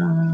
Um,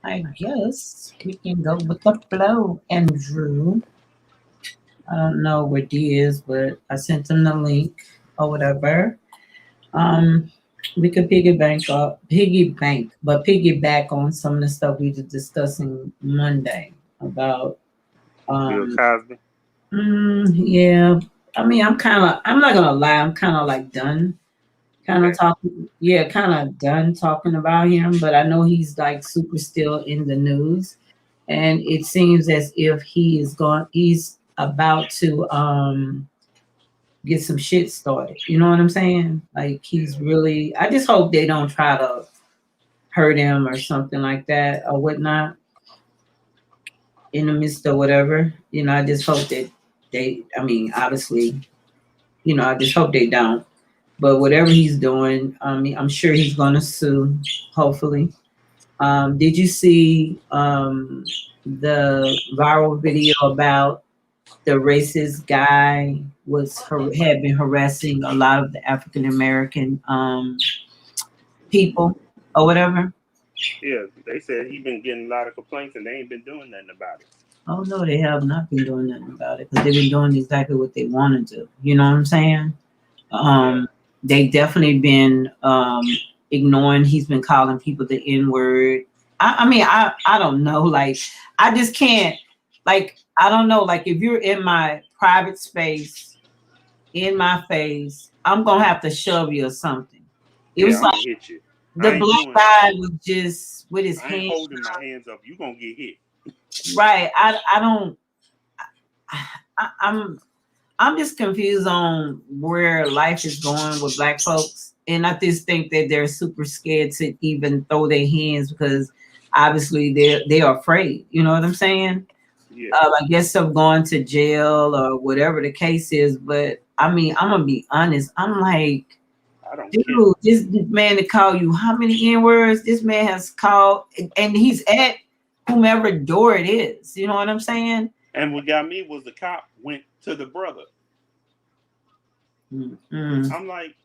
I guess we can go with the flow, Andrew. I don't know where D is, but I sent him the link or whatever. Um, we could piggyback on some of the stuff we were discussing Monday about. Bill Um, Cosby. yeah, I mean, I'm not gonna lie, I'm kind of like done, kind of Okay. talking. Yeah, kind of done talking about him, but I know he's like super still in the news, and it seems as if he's about to get some shit started. You know what I'm saying? Like he's Yeah. really. I just hope they don't try to hurt him or something like that or whatnot in the midst of whatever. You know, I just hope that they. I mean, obviously, you know, I just hope they don't. But whatever he's doing, I mean, I'm sure he's gonna sue. Hopefully. Did you see the viral video about the racist guy had been harassing a lot of the African American people or whatever? Yeah. They said he been getting a lot of complaints and they ain't been doing nothing about it. Oh no, they have not been doing nothing about it because they've been doing exactly what they want to do. You know what I'm saying? Yeah. They definitely been ignoring. He's been calling people the N word. I mean, I don't know. Like, I just can't. Like, I don't know. Like, if you're in my private space, in my face, I'm gonna have to shove you or something. It Yeah. was I'm like gonna hit you. the I ain't black doing all guy that. was just with his I ain't hand holding my hands up. You gonna get hit. right. I don't. I'm just confused on where life is going with black folks. And I just think that they're super scared to even throw their hands because obviously they are afraid. You know what I'm saying? Yeah. I guess of going to jail or whatever the case is. But I mean, I'm gonna be honest. I'm like, I don't care. dude, this man to call you how many N words? This man has called, and he's at whomever door it is. You know what I'm saying? And what got me was the cop went to the brother. Mm-mm. I'm like,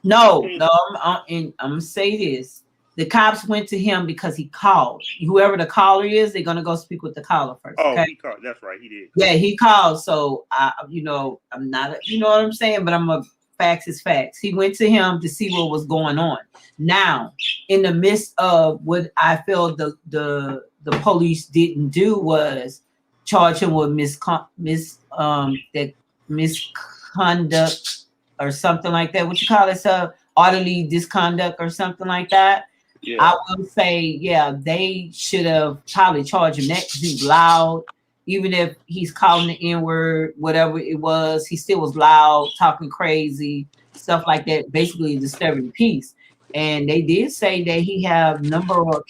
you No, can't. no, I'm gonna say this. The cops went to him because he called. Whoever the caller is, they're gonna go speak with the caller first. Oh, Okay. he called. That's right. He did Yeah, call. he called. So I'm not. You know what I'm saying? But I'm a facts is facts. He went to him to see what was going on. Now, in the midst of what I feel the police didn't do was charge him with that misconduct or something like that. What you call it? So orderly disconduct or something like that. Yeah. I will say, yeah, they should have probably charged him that because he's loud. Even if he's calling the N word, whatever it was, he still was loud, talking crazy, stuff like that, basically disturbing the peace. And they did say that he have number of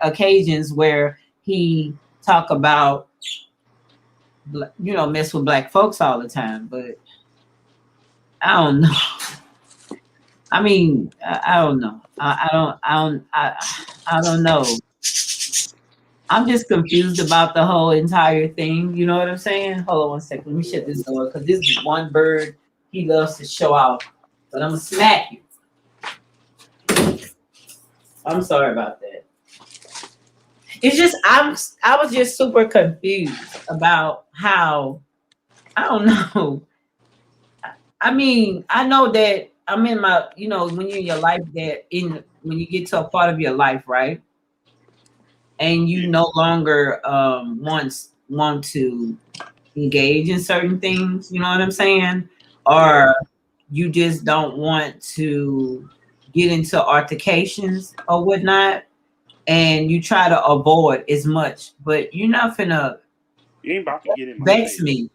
occasions where he talk about, mess with black folks all the time. But I don't know. I mean, I don't know. I don't know. I'm just confused about the whole entire thing. You know what I'm saying? Hold on one second. Let me shut this door because this is one bird he loves to show off. But I'm gonna smack you. I'm sorry about that. It's just I was just super confused about how I don't know. I mean, I know that I'm in my, when you're in your life that in when you get to a part of your life, right? And you Yeah. no longer want to engage in certain things, you know what I'm saying? Yeah. Or you just don't want to get into altercations or whatnot, and you try to avoid as much, but you're not finna You ain't about to get in my vex face. me.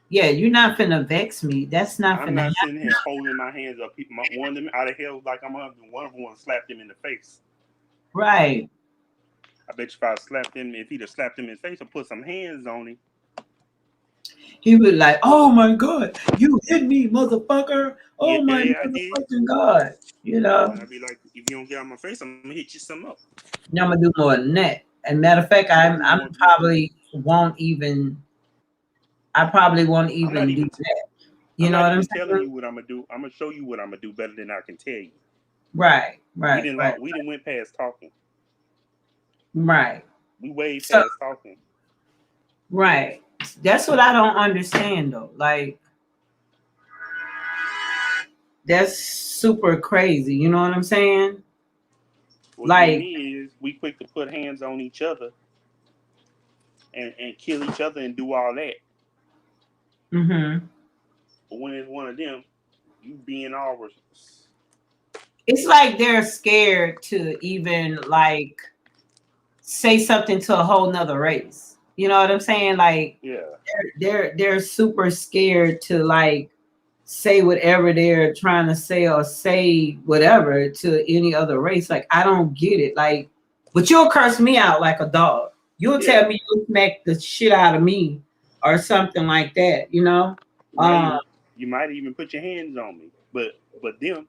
Yeah, you're not finna vex me. That's not I'm finna not happen. sitting here holding my hands up. One of them out of hell like I'm under one of them want to slap them in the face. Right. I bet you if I slapped him, if he'd have slapped him in his face or put some hands on him. He was like, "Oh my God, you hit me, motherfucker! Oh my Yeah, I did. motherfucking God!" You know, And I'd be like, if you don't get out my face, I'm gonna hit you some up. I'm gonna do more than that. And matter of fact, I'm gonna do I'm more than that. probably won't even. I probably won't I'm not even do even. that. You I'm know not what I'm even telling saying? you what I'm gonna do. I'm gonna show you what I'm gonna do better than I can tell you. Right, We right, didn't. right, We didn't went past talking. right. We way So, past talking. right. That's what I don't understand though. Like, that's super crazy. You know what I'm saying? What get Like, me is we quick to put hands on each other and kill each other and do all that. mm-hmm. But when it's one of them, you being all It's like they're scared to even like say something to a whole nother race. You know what I'm saying? Like yeah. they're super scared to like say whatever they're trying to say or say whatever to any other race. Like I don't get it. Like, but you'll curse me out like a dog. You'll Yeah. tell me you'll smack the shit out of me or something like that, you know? Um, You might even put your hands on me. But them,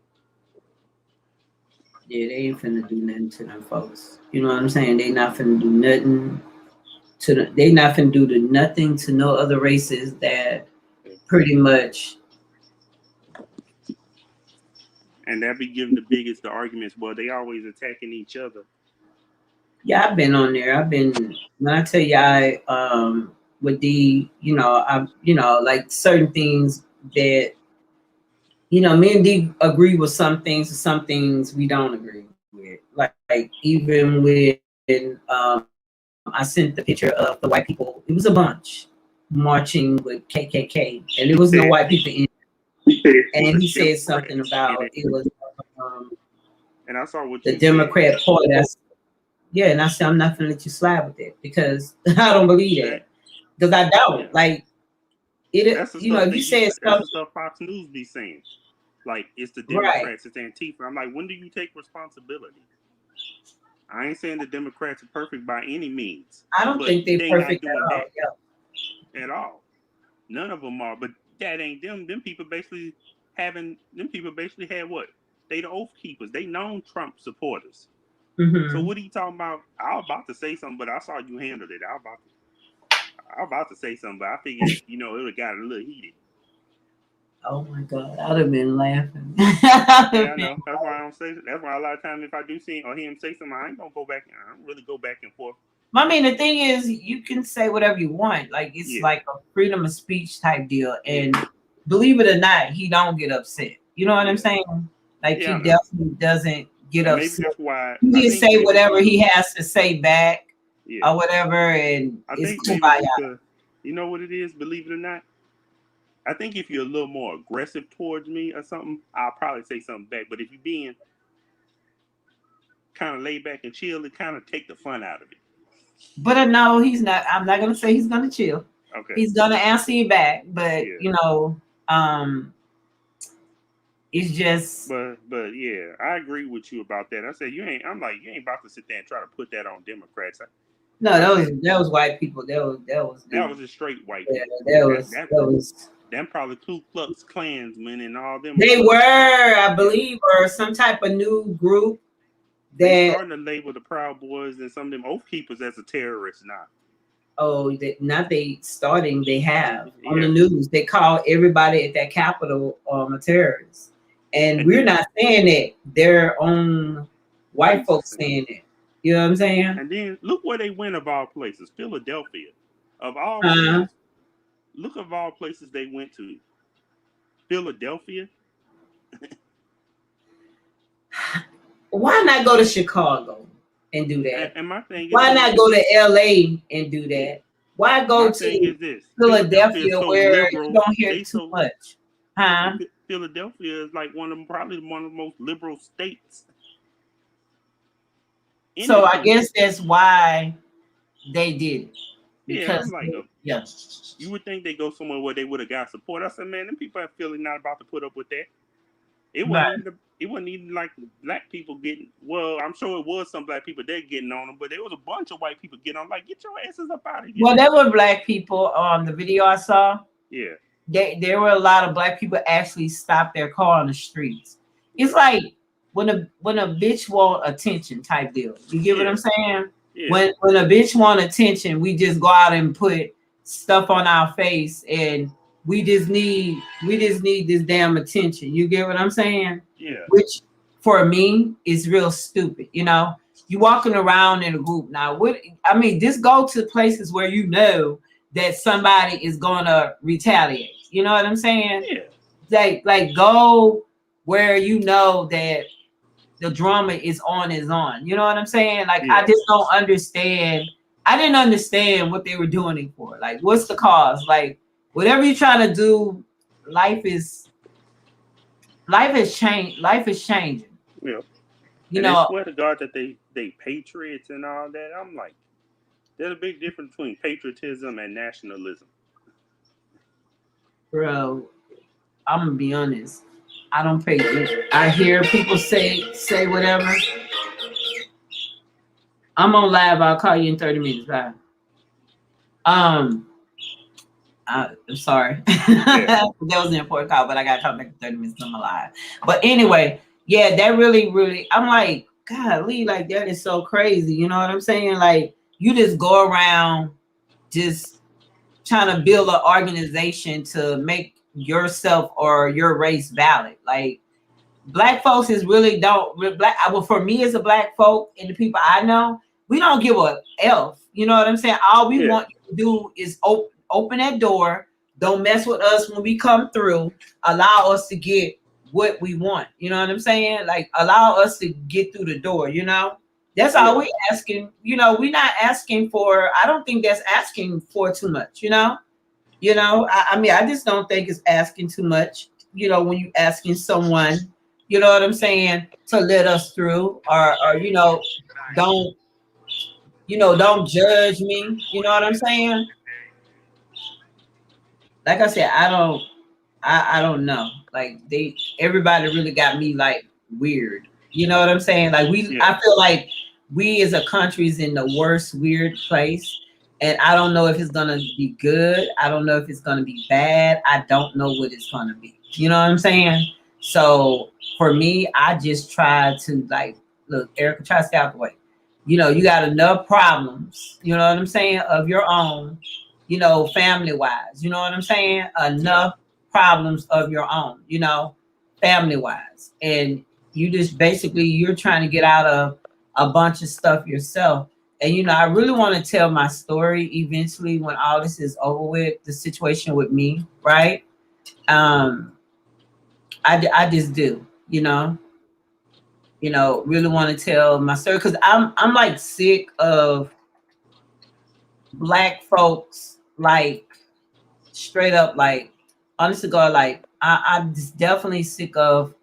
yeah, they ain't finna do nothing to them folks. You know what I'm saying? They not finna do nothing to they not finna do nothing to no other races that pretty much. and that be giving the arguments. Well, they always attacking each other. Yeah, I've been on there. I've been when I tell you I with the like certain things that me and D agree with some things we don't agree with. Like even when I sent the picture of the white people, it was a bunch marching with KKK, and there was no He white said people in. he said And full he of said something Democrats in about it. it was um, And I saw what the you said. Democrat Party. Yeah, and I said I'm not gonna let you slide with it because I don't believe that That because I yeah. don't like it. That's the stuff If they you be. said That's the something stuff Fox News be saying. Like it's the right, Democrats, it's Antifa. I'm like, when do you take responsibility? I ain't saying the Democrats are perfect by any means, I don't but think they're they not perfect at doing all. that at all. None of them are. But that ain't them. Them people basically having. Them people basically had what? They the oath keepers. They known Trump supporters. Yeah. So what are you talking about? I was about to say something, but I saw you handled it. I was about to say something, but I figured it would have got a little heated. Oh my God, I'd have been laughing. Yeah, I know. That's why I don't say. That's why a lot of times if I do see or hear him say something, I ain't gonna go back. I don't really go back and forth. I mean, the thing is, you can say whatever you want. Like it's Yeah, like a freedom of speech type deal, yeah, and believe it or not, he don't get upset. You know what I'm yeah, saying? Like yeah. he I know. definitely doesn't get And maybe upset. that's why He I just think say maybe whatever because he has to say back yeah, or whatever, and I it's think maybe kumbaya. because you know what it is. Believe it or not, I think if you're a little more aggressive towards me or something, I'll probably say something back. But if you're being kind of laid back and chill, it kind of take the fun out of it. But no, he's not. I'm not gonna say he's gonna chill. Okay. He's gonna answer you back, but Yeah. um, it's just But yeah, I agree with you about that. I said you ain't. I'm like you ain't about to sit there and try to put that on Democrats. no. I said That was white people. That was that them. was just straight white Yeah, people. That that was. them probably Ku Klux Klansmen and all them or They something. were, I Yeah, believe, or some type of new group they that. starting to label the Proud Boys and some of them Oath Keepers as a terrorist now. Oh, that not they starting. They have on the Yeah, news. They call everybody at that Capitol a terrorist, and and we're then not saying it. Their own white whites are folks saying saying it. You know what I'm saying? And then look where they went of all places, Philadelphia, of all Uh, places. Look of all places they went to, Philadelphia. why not go to Chicago and do that? And my thing is Why this. not go to LA and do Yeah, that? Why go my thing to is this. Philadelphia is Philadelphia so where you liberal. don't hear They too so much? Huh? Philadelphia is like probably one of the most liberal states in So the I country. guess that's why they did it. Yeah, I'm Because like, yeah. you would think they go somewhere where they would have got support. I said, man, them people at Philly not about to put up with that. Right. It wasn't even like black people getting. Well, I'm sure it was some black people that getting on them, but there was a bunch of white people getting on. Like, get your asses up out of here. Well, there were black people on the video I saw. Yeah, There were a lot of black people actually stopped their car on the streets. It's yeah, like when a bitch want attention type deal. You get what yeah, I'm saying? yeah, When a bitch want attention, we just go out and put stuff on our face, and we just need this damn attention. You get what I'm saying? yeah, Which for me is real stupid. You know, you walking around in a group now. What I mean, just go to places where you know that somebody is gonna retaliate. You know what I'm saying? yeah, Like go where you know that the drama is on is on. You know what I'm saying? Like I yeah. just don't understand. I didn't understand what they were doing it for. Like, what's the cause? Like, whatever you're trying to do, life has changed. Life is changing. Yeah. You And they know, swear to God that they patriots and all that. I'm like, there's a big difference between patriotism and nationalism. bro. I'm gonna be honest. I don't pay. I hear people say whatever. I'm on live. I'll call you in 30 minutes. Bye. Um, I'm sorry. Yeah, That was an important call, but I got to come back in 30 minutes. I'm alive. But anyway, yeah, that really, I'm like, golly, like that is so crazy. You know what I'm saying? Like, you just go around just trying to build an organization to make yourself or your race valid. Like, black folks is really don't black. Well, for me as a black folk and the people I know, we don't give a f. You know what I'm saying? All we yeah, want you to do is open that door. Don't mess with us when we come through. Allow us to get what we want. You know what I'm saying? Like allow us to get through the door. You know, that's all yeah, we asking. You know, we're not asking for. I don't think that's asking for too much. I mean, I just don't think it's asking too much. You know, when you asking someone, you know what I'm saying, to let us through, or don't don't judge me. You know what I'm saying? Like I said, I don't know. Like everybody really got me like weird. You know what I'm saying? Like yeah, I feel like we as a country is in the worst weird place. And I don't know if it's gonna be good. I don't know if it's gonna be bad. I don't know what it's gonna be. You know what I'm saying? So for me, I just try to like look, Erica, try to stay out the way. You know, you got enough problems, you know what I'm saying, of your own, family wise. You know what I'm saying? yeah, Enough problems of your own, family wise. And you just basically you're trying to get out of a bunch of stuff yourself. And I really want to tell my story eventually when all this is over with, the situation with me, right? Um, I just do, really want to tell my story because I'm like sick of black folks, like straight up, like honest to God, like I'm just definitely sick of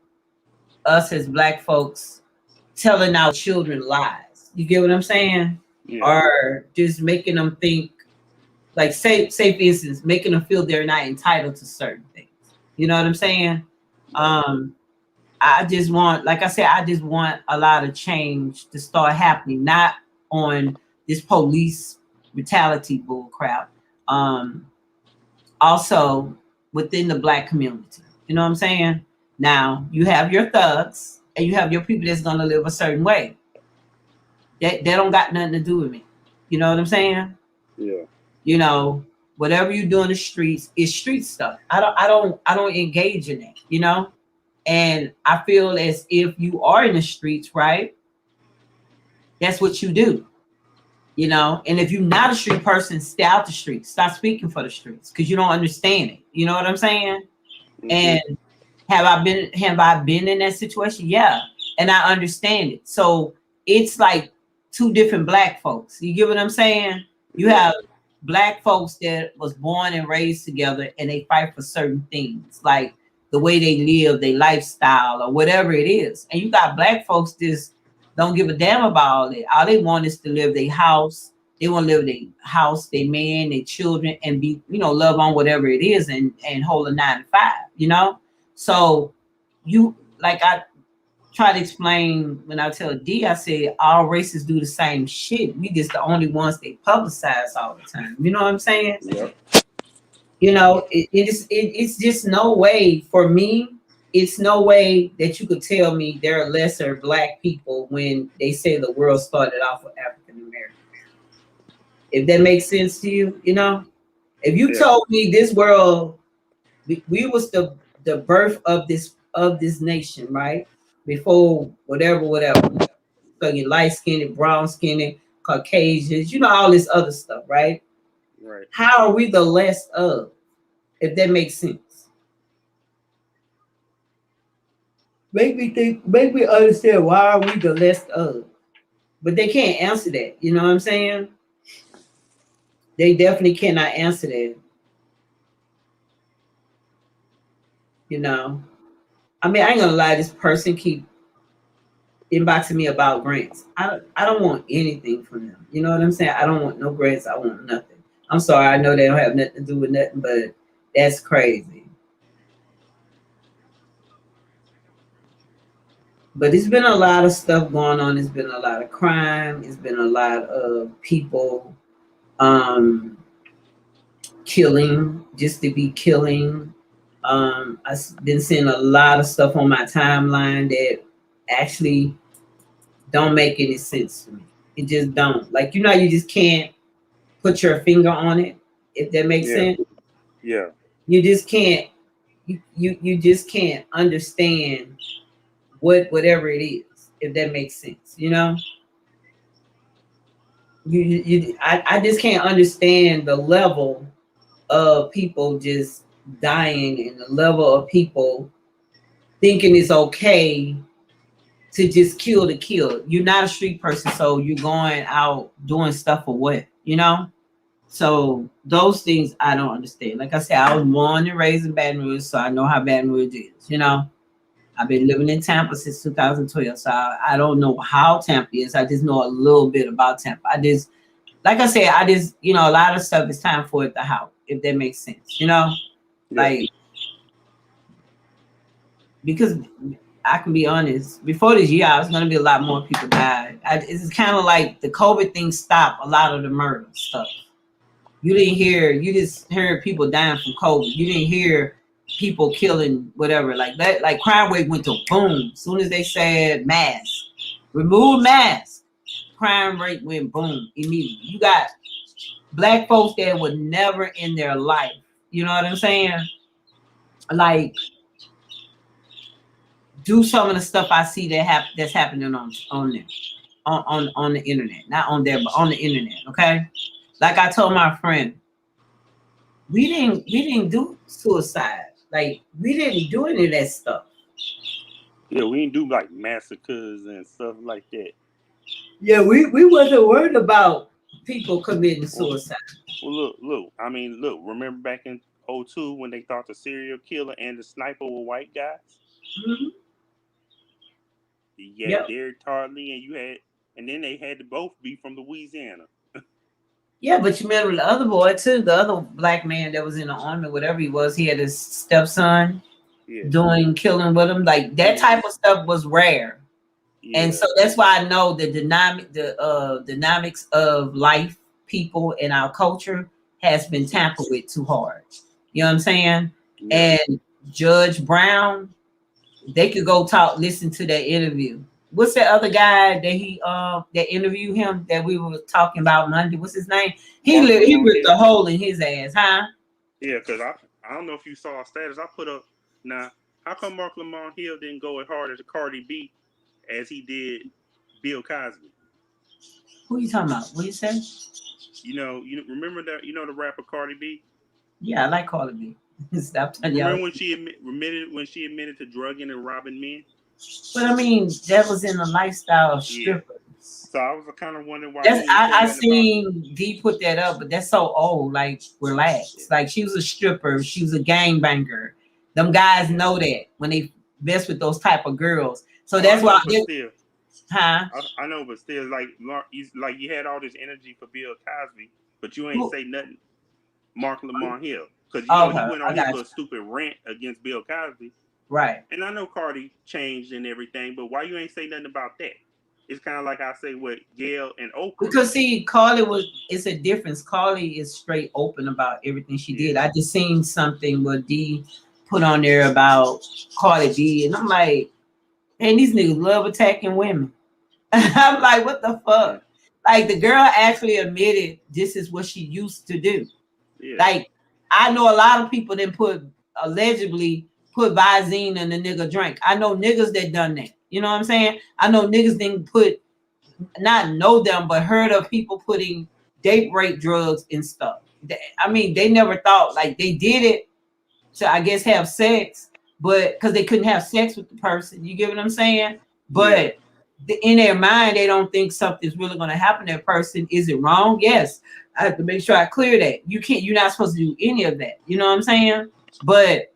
us as black folks telling our children lies. You get what I'm saying? yeah, Or just making them think, like say for instance, making them feel they're not entitled to certain things. You know what I'm saying? right, Um, I just want, like I said, I just want a lot of change to start happening, not on this police brutality bull crap. Um, Also within the black community. You know what I'm saying? Now you have your thugs and you have your people that's gonna live a certain way. They don't got nothing to do with me. You know what I'm saying? yeah, You know, whatever you do in the streets is street stuff. I don't engage in it, And I feel as if you are in the streets, right? That's what you do, And if you're not a street person, stay out the streets. Stop speaking for the streets because you don't understand it. You know what I'm saying? mm-hmm. And have I been in that situation? Yeah. And I understand it. So it's like two different black folks. You get what I'm saying? You Yeah, have black folks that was born and raised together and they fight for certain things. Like the way they live, their lifestyle, or whatever it is. And you got black folks just don't give a damn about all that. All they want is to live their house. They want to live their house, their man, their children, and be, love on whatever it is, and hold a 9 to 5. So you, like I try to explain when I tell D, I say all races do the same shit. We just the only ones they publicize all the time. You know what I'm saying? Yep. It's just no way for me. It's no way that you could tell me there are lesser black people when they say the world started off with African Americans. If that makes sense to you, if you told me this world, we was the birth of this nation, right? Before whatever. So you light skinned, brown skinned, Caucasians, all this other stuff, right? Right. How are we the less of? If that makes sense. Make me understand why are we the less of? But they can't answer that. You know what I'm saying? They definitely cannot answer that. I mean, I ain't gonna lie, this person keep inboxing me about grants. I don't want anything from them. You know what I'm saying? I don't want no grants. I want nothing. I'm sorry, I know they don't have nothing to do with nothing, but that's crazy. But it's been a lot of stuff going on. It's been a lot of crime. It's been a lot of people killing just to be killing. I've been seeing a lot of stuff on my timeline that actually don't make any sense to me. It just don't. Like, you just can't put your finger on it, if that makes sense. Yeah. You just can't you just can't understand whatever it is, if that makes sense. I just can't understand the level of people just dying and the level of people thinking it's okay to just kill to kill. You're not a street person, so you're going out doing stuff for what, So those things I don't understand. Like I said, I was born and raised in Baton Rouge, so I know how Baton Rouge is. I've been living in Tampa since 2012, so I don't know how Tampa is. I just know a little bit about Tampa. Like I said, a lot of stuff is time for it to help, if that makes sense. Like, because I can be honest, before this year, I was going to be a lot more people died. It's kind of like the COVID thing stopped a lot of the murder stuff. You just heard people dying from COVID. You didn't hear people killing whatever like that. Like crime rate went to boom. As soon as they said remove mask, crime rate went boom immediately. You got black folks that would never in their life, you know what I'm saying? Like, do some of the stuff I see that's happening on there, on the internet, not on there, but on the internet. Okay, like I told my friend, we didn't do suicide. Like, we didn't do any of that stuff. Yeah, we didn't do like massacres and stuff like that. Yeah, we wasn't worried about people committing suicide. Well, look. I mean, look. Remember back in '02 when they thought the serial killer and the sniper were white guys? Mm-hmm. You had Derek Tarley, and then they had to both be from Louisiana. Yeah, but you remember the other boy too, the other black man that was in the army, whatever he was. He had his stepson doing killing with him. Like that type of stuff was rare. Yeah. And so that's why I know the dynamics of life, people, in our culture has been tampered with too hard. You know what I'm saying? Yeah. And Judge Brown, they could go listen to that interview. What's that other guy that interviewed him that we were talking about Monday? What's his name? He ripped a hole in his ass, huh? Yeah, because I don't know if you saw a status I put up. Now, how come Mark Lamont Hill didn't go as hard as Cardi B as he did Bill Cosby? Who you talking about? What you say? You remember that? You know the rapper Cardi B? Yeah, I like Cardi B. Stop telling y'all. Remember when she admitted to drugging and robbing men? But I mean, that was in the lifestyle of strippers. Yeah. So I was kind of wondering why. I seen D put that up, but that's so old. Like, relax. Like, she was a stripper. She was a gangbanger. Them guys Yeah. know that when they mess with those type of girls. So Oh, I that's know, why, but still, huh? I know, but still, like you had all this energy for Bill Cosby, but you ain't say nothing. Mark Lamar Hill, because you know he Okay, went I on his got little you. stupid rant against Bill Cosby, Right. and I know Cardi changed and everything, but why you ain't say nothing about that? It's kind of like I say with Gail and Oprah. Because see, Carly it's a difference. Carly is straight open about everything she Yeah, did. I just seen something where D put on there about Cardi B, and I'm like, and these niggas love attacking women. I'm like, what the yeah, fuck? Like the girl actually admitted this is what she used to do. yeah, Like I know a lot of people that allegedly put Visine in the nigga drink. I know niggas that done that. You know what I'm saying? I know niggas didn't put, not know them, but heard of people putting date rape drugs and stuff. I mean, they never thought, like, they did it to, I guess, have sex, but because they couldn't have sex with the person. You get what I'm saying? yeah, But in their mind, they don't think something's really going to happen to that person. Is it wrong? Yes. I have to make sure I clear that. You're not supposed to do any of that. You know what I'm saying? But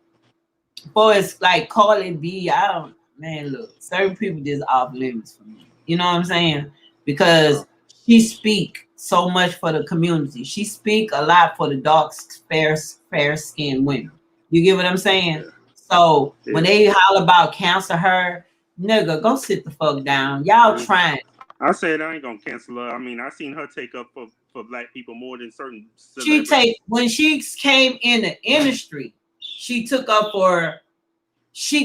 for it's like Carly B, I don't, man, look, certain people just off limits for me. You know what I'm saying? uh, Because she speak so much for the community. She speak a lot for the dark, fair skinned women. You get what I'm saying? yeah, So when yeah. they holler about cancel her, nigga, go sit the fuck down. Y'all yeah. trying. I said I ain't gonna cancel her. I mean, I seen her take up for black people more than certain She take celebrities. when she came in the industry, she took up for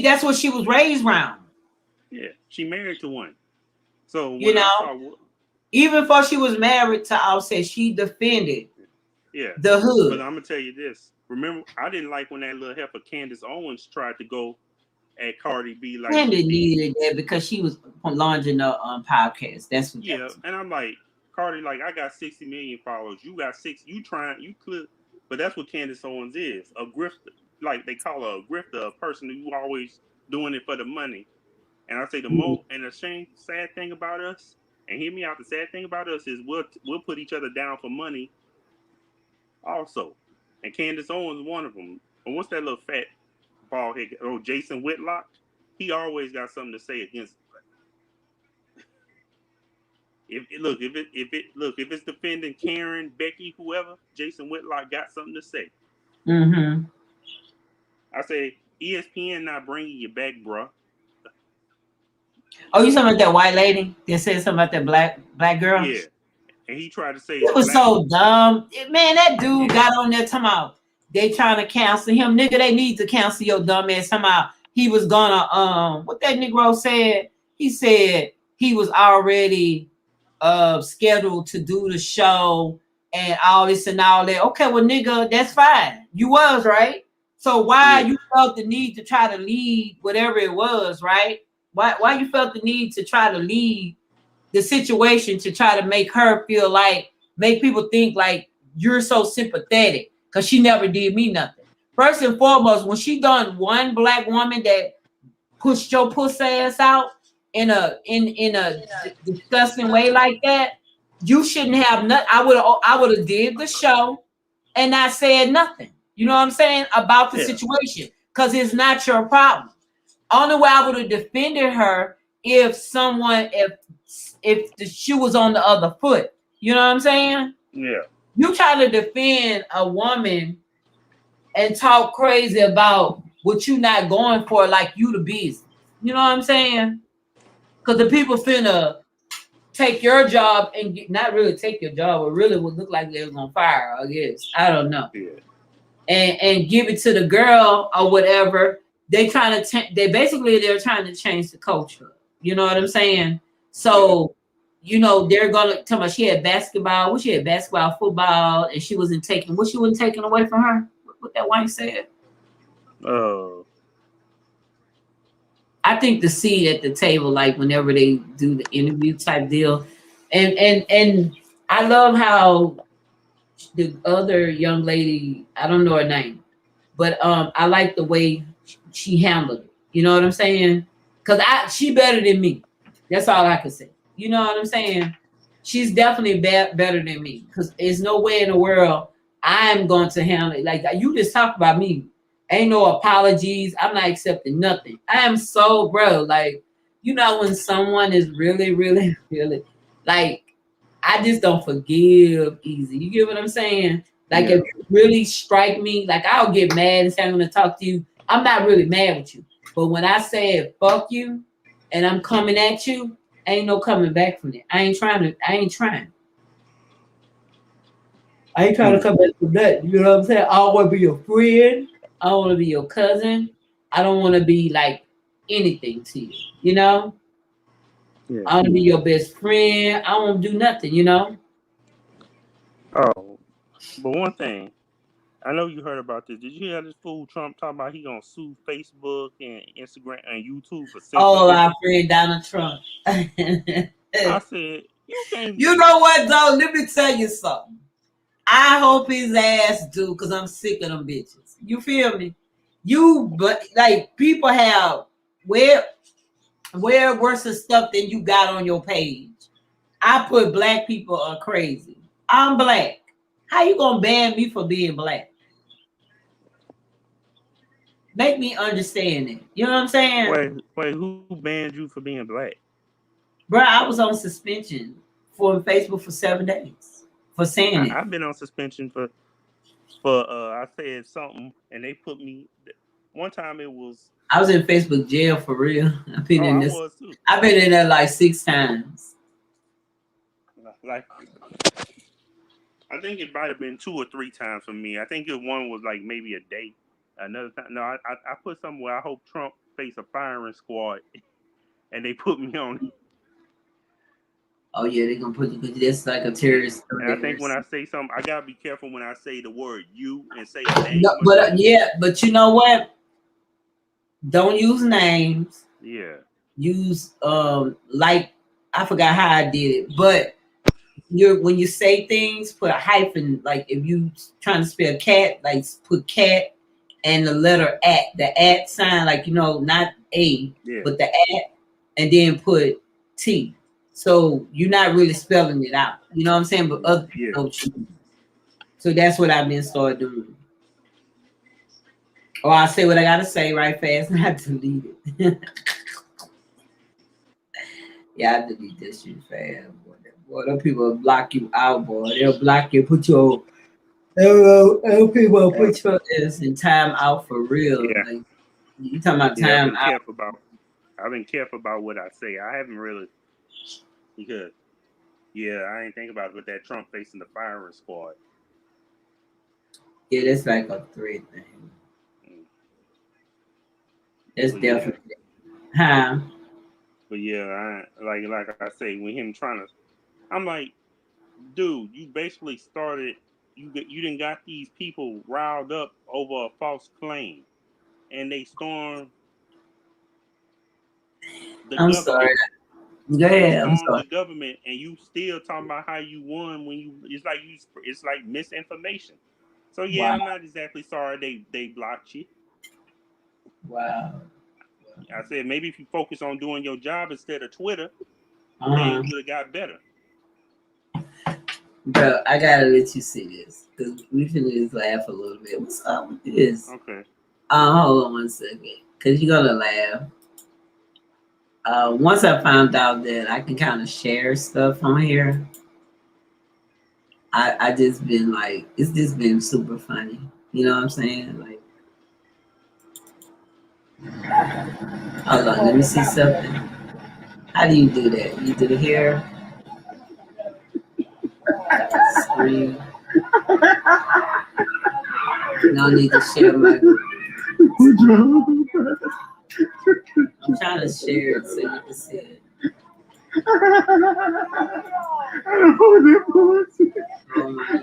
that's what she was raised around. Yeah, she married to one. So You when I know, saw, even before she was married to Offset, she defended yeah, the but hood. I'm gonna tell you this. Remember, I didn't like when that little heifer Candace Owens tried to go at Cardi B like she Candy did. needed that because she was launching the podcast. That's what that Yeah, was. and I'm like, Cardi, like I got 60 million followers. You got six. You trying? You could, but that's what Candace Owens is, a grifter. Like they call her a grifter, a person who always doing it for the money. And I say the Mhm. more and the sad thing about us, and hear me out. The sad thing about us is we'll put each other down for money also. And Candace Owens one of them. And what's that little fat bald head? Oh, Jason Whitlock. He always got something to say against. If it's defending Karen, Becky, whoever, Jason Whitlock got something to say. Mhm. I say ESPN not bringing you back, bruh. Oh, you talking about that white lady that said something about that black girl? Yeah, and he tried to say It was black. so dumb. Man, that dude Yeah, got on there talking about they trying to cancel him. Nigga, they need to cancel your dumb ass. Somehow he was gonna what that Negro said. He said he was already scheduled to do the show and all this and all that. Okay, well, nigga, that's fine. You was right. So why yeah, you felt the need to try to lead whatever it was, right? Why you felt the need to try to lead the situation to try to make her feel like, make people think like you're so sympathetic because she never did me nothing. First and foremost, when she done one black woman that pushed your pussy ass out in a disgusting way like that, you shouldn't have nothing. I would have did the show and not said nothing. You know what I'm saying about the yeah, situation because it's not your problem. Only way I would have defended her if the shoe was on the other foot. You know what I'm saying? yeah, You try to defend a woman and talk crazy about what you not going for, like you the business. You know what I'm saying? Because the people finna take your job and not really take your job, but really would look like they was on fire. I guess I don't know, yeah, and give it to the girl or whatever. They trying to they're trying to change the culture. You know what I'm saying? yeah. So, they're gonna tell me she had basketball. She had basketball, football, and she wasn't taking what she wasn't taken away from her. What that wife said. Uh, I think the seat at the table, like whenever they do the interview type deal, and I love how the other young lady, I don't know her name, but I like the way she handled it. You know what I'm saying? Cause she better than me. That's all I can say. You know what I'm saying? She's definitely better than me. Cause there's no way in the world I'm going to handle it like that. You just talk about me Ain't no apologies. I'm not accepting nothing. I am so, bro, like, you know, when someone is really, really, really, like, I just don't forgive easy. You get what I'm saying? Like, Yeah. if you really strike me, like, I'll get mad and say I'm going to talk to you. I'm not really mad with you. But when I say fuck you and I'm coming at you, ain't no coming back from it. I ain't trying. I ain't trying to come back from that. You know what I'm saying? I don't want to be your friend. I don't want to be your cousin. I don't want to be like anything to you. You know? Yeah. I want to be your best friend. I won't do nothing, you know? Oh, but one thing, I know you heard about this. Did you hear this fool Trump talking about he gonna sue Facebook and Instagram and YouTube for Oh, censorship? our friend Donald Trump. I said, you can't. You know what, though? Let me tell you something. I hope his ass do, because I'm sick of them bitches. You feel me? But like, people have where worse stuff than you got on your page. I put black people are crazy. I'm black. How you gonna ban me for being black? Make me understand it. You know what I'm saying? Wait, who banned you for being black? Bro, I was on suspension for Facebook for 7 days for saying it. I've been on suspension for I said something and they put me. One time it was. I was in Facebook jail for real. I've been Oh, in I this. was too. I've been in there like 6 times. Like, I think it might have been 2 or 3 times for me. I think one was like maybe a day. Another time, no, I put somewhere. I hope Trump face a firing squad, and they put me on. Oh yeah, they're gonna put you because that's like a And, terrorist and I threat or think when I something. say something, I gotta be careful when I say the word "you" and say a No, name or but something. yeah, but you know what? Don't use names. Yeah, Use like I forgot how I did it, but when you say things, put a hyphen. Like if you trying to spell cat, like put cat and the letter at, the at sign, like not a, yeah, but the at, and then put T. So you're not really spelling it out. You know what I'm saying? But other people yeah. know what you mean. So that's what I've been started doing. Or I say what I gotta say right fast and I delete it. Yeah, I delete this shit fast. Boy, them people will block you out, boy. They'll block you, put your people will Yeah, put your ass in time out for real. yeah. Like you talking about Yeah, I've time been out. careful about. I've been careful about what I say. I haven't really because I ain't think about it with that Trump facing the firing squad. Yeah, that's like a threat thing. Mm. That's But yeah, definitely huh. but yeah, like I say, when him trying to, I'm like, dude, you basically started. You didn't got these people riled up over a false claim, and they stormed the I'm sorry. government. Go They ahead. I'm stormed sorry. the government, and you still talking about how you won when you. It's like misinformation. So yeah, Wow. I'm not exactly sorry they blocked you. Wow. I said maybe if you focus on doing your job instead of Twitter, Uh-huh. things would have got better. Bro, I gotta let you see this. Because we finna just laugh a little bit. What's up with this? Okay. Hold on one second. Because you're gonna laugh. Once I found out that I can kind of share stuff on here, I just been like, it's just been super funny. You know what I'm saying? Like, hold on, let me see something. How do you do that? You do here, screen. No need to share my. I'm trying to share it so you can see it. Oh my god.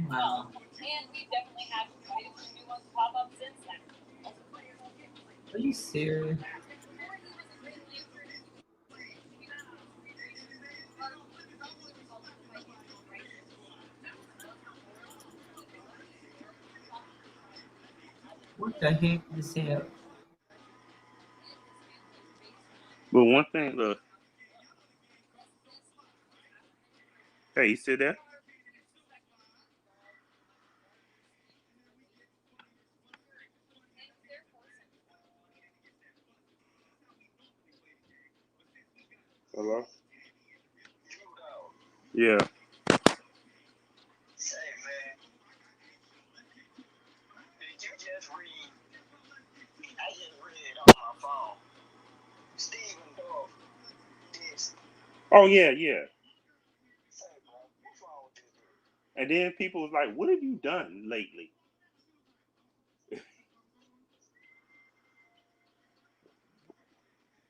Wow. Are you serious? What the heck is here? But one thing, look, hey, you sit there? Hello? Yeah. Say, man, did you just read? I just read on my phone. Stephen Dorff. Oh, yeah, yeah. Say, bro, what's wrong with this dude? And then people was like, what have you done lately?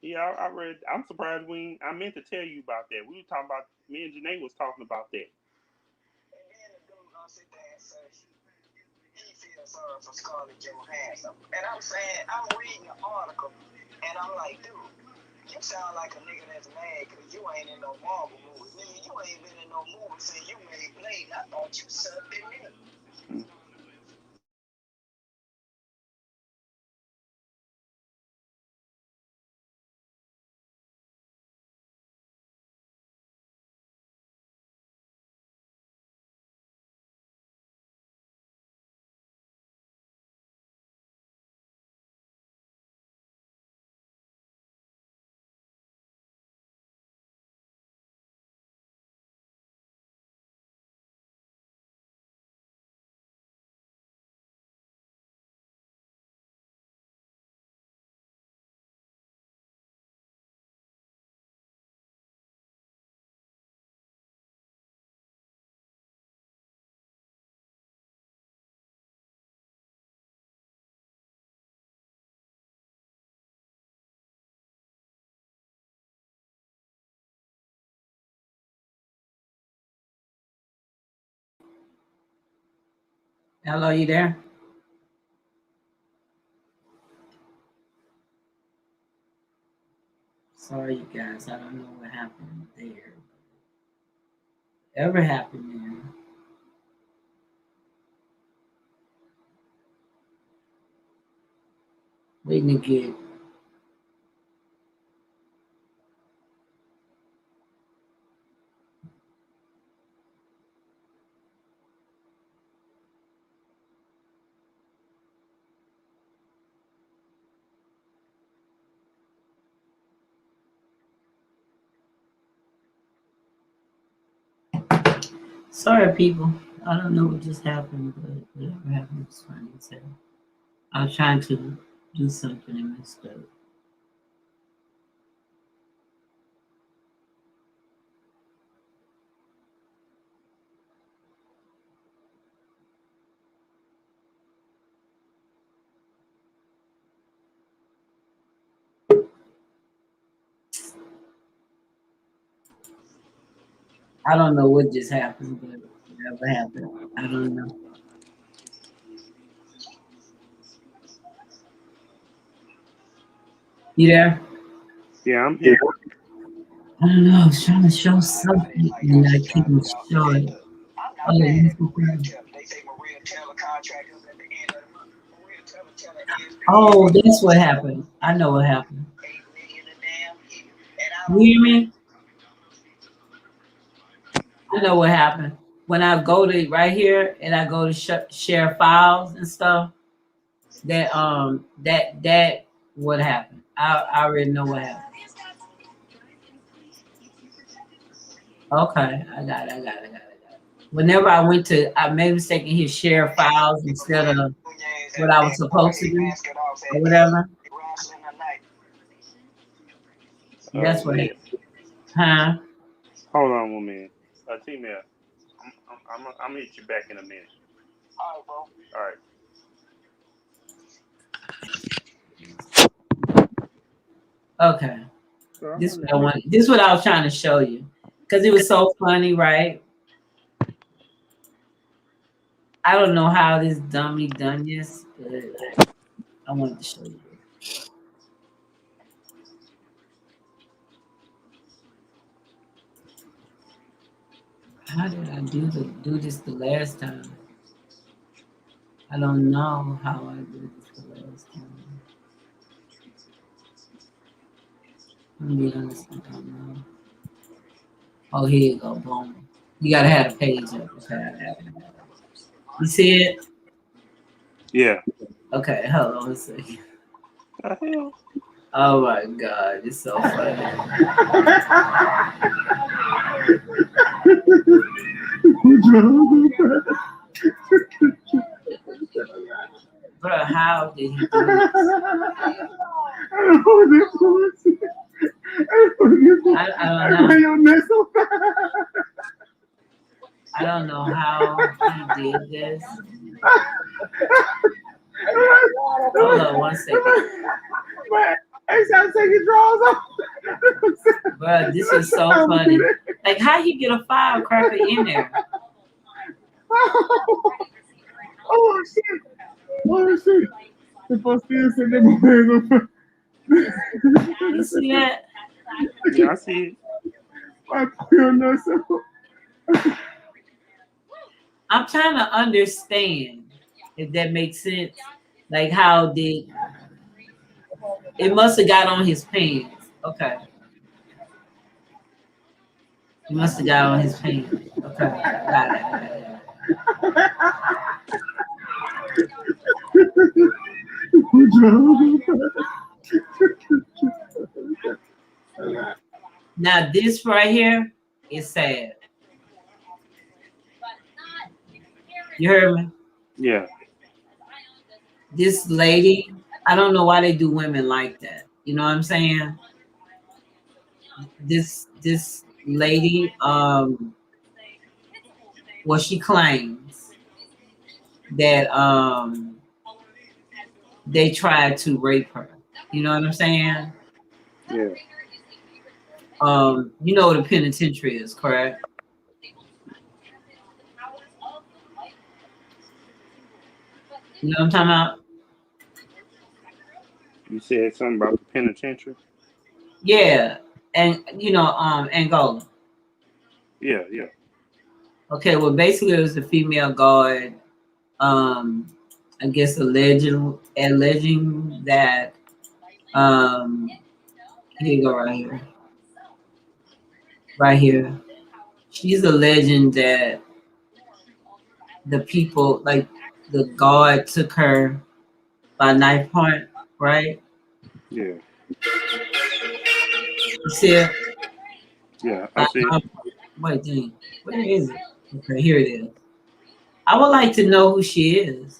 Yeah, I read. I'm surprised I meant to tell you about that. We were talking about. Me and Janae was talking about that. And then the dude gonna sit there and say he feels sorry for Scarlett Johansson. And I'm saying, I'm reading the article, and I'm like, dude, you sound like a nigga that's mad because you ain't in no Marvel movie. Nigga, you ain't been in no movie since you made Blade. I thought you sucked it in. Hello, you there? Sorry, you guys. I don't know what happened there. Ever happened there? Waiting to get. Sorry, people. I don't know what just happened, but whatever happened was funny. So I was trying to do something and messed up. I don't know what just happened, but whatever happened, I don't know. You there? Yeah, I'm here. I don't know. I was trying to show something and I couldn't show it. I'm Oh, mad this at is Maria fun. Taylor. They say Maria Taylor contract is at the end of the month. Maria Taylor telling Oh, ESPN that's what happened. I know what happened. 8 million a damn year. And I You don't hear me? I know what happened. When I go to right here and I go to share files and stuff, that what happened. I already know what happened. Okay, I got it. Whenever I went to, I made a mistake and hit share files instead of what I was supposed to do or whatever. That's what man. happened. Huh? Hold on one minute. T-Mail, I'm gonna hit you back in a minute. All right, bro. All right. Okay. So I'm This on what I that. want. This what I was trying to show you because it was so funny, right? I don't know how this dummy done this, but I wanted to show you. How did I do this the last time? I don't know how I did this the Oh, here you go. Boom. You gotta have a page up. Okay. You see it? Yeah. Okay, hold on a second. The hell? Oh my god, it's so funny. Bro, how did he do this? I don't know how he did this. Hold on one second. Bro, this is so funny. Like, how he get a firecracker in there? Oh shit! Oh shit! If I still say that, You see that? Yeah, I see it. I'm trying to understand if that makes sense. Like, how did it must have got on his pants? Okay, he must have got on his pants. Okay, got it. Now this right here is sad. You heard me? Yeah. This lady, I don't know why they do women like that. You know what I'm saying? This lady, well, she claims that they tried to rape her. You know what I'm saying? Yeah. You know what a penitentiary is, correct? You know what I'm talking about? You said something about the penitentiary? Yeah. And Angola. Yeah, yeah. Okay, well basically it was a female guard, I guess alleging that here you go right here. Right here. She's alleging that the people, like the guard took her by knife point, right? Yeah. You see it? Yeah, I see it. Wait, dang. Where is it? Okay, here it is. I would like to know who she is.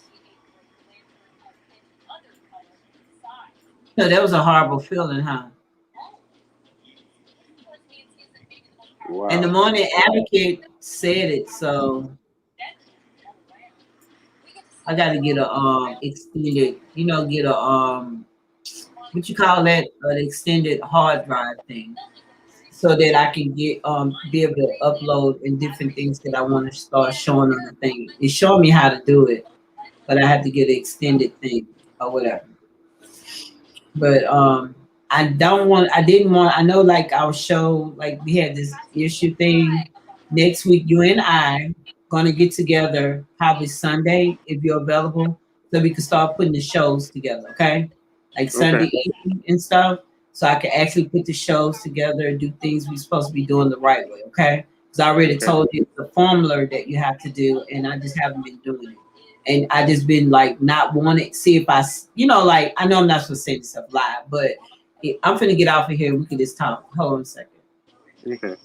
No, that was a horrible feeling, huh? Wow. And the Morning Advocate said it, so I got to get a extended, get a what you call that, an extended hard drive thing, so that I can get be able to upload and different things that I want to start showing on the thing. It's showing me how to do it, but I have to get an extended thing or whatever. But I didn't want, I know like our show, like we had this issue thing. Next week, you and I gonna get together probably Sunday if you're available, so we can start putting the shows together, okay? Like Sunday evening and stuff. So I can actually put the shows together and do things we're supposed to be doing the right way, okay? Because I already told you the formula that you have to do, and I just haven't been doing it. And I just been like not wanting, see if I, like, I know I'm not supposed to say this stuff live, but I'm finna get off of here. We can just talk. Hold on a second. Okay.